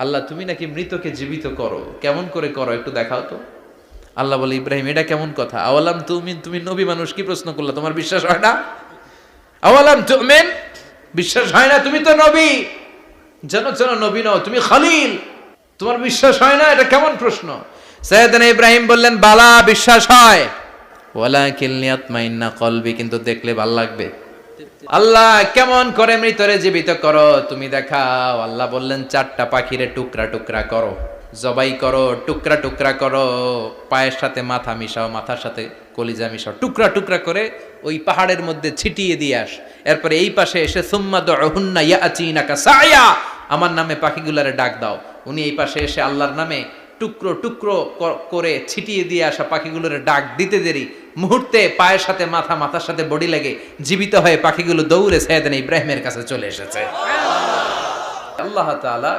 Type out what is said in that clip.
আল্লাহ তুমি নাকি মৃতকে জীবিত করো, কেমন করে করো একটু দেখাও তো। আল্লাহ বলে, ইব্রাহিম এটা কেমন কথা? আওয়ালাম তুমিন, তুমি নবী মানুষ, কি প্রশ্ন করলা? তোমার বিশ্বাস হয় না? আওয়ালাম তুমিন, বিশ্বাস হয় না? তুমি তো নবী, যেন যেন নবী নও, তুমি খলিল, তোমার বিশ্বাস হয় না? এটা কেমন প্রশ্ন? সাইয়েদনা ইব্রাহিম বললেন, বালা, বিশ্বাস হয়, ওয়ালাকিন লিয়াতমাইন্না কলবি, কিন্তু দেখলে ভালো লাগবে। আল্লাহ কেমন করে মৃতরে জীবিত করো তুমি দেখাও। আল্লাহ বললেন, 4টা পাখিরে টুকরা টুকরা করো, জবাই করো, টুকরা টুকরা করো, পায়ের সাথে মাথা মিশাও, মাথার সাথে কলিজা মিশাও, টুকরা টুকরা করে ওই পাহাড়ের মধ্যে ছিটিয়ে দিয়ে আস। এরপরে এই পাশে এসে সুম্মা দুহুন্না ইয়াতিনাকা সায়া, আমার নামে পাখিগুলারে ডাক দাও। উনি এই পাশে এসে আল্লাহর নামে টুকরো টুকরো করে ছিটিয়ে দিয়ে আসা পাখিগুলোর ডাক দিতে দেরি, মুহূর্তে পায়ের সাথে মাথা, মাথার সাথে বডি লেগে জীবিত হয়ে পাখিগুলো দৌড়ে সাইয়েদনা ইব্রাহিমের কাছে চলে এসেছে। আল্লাহ তাআলা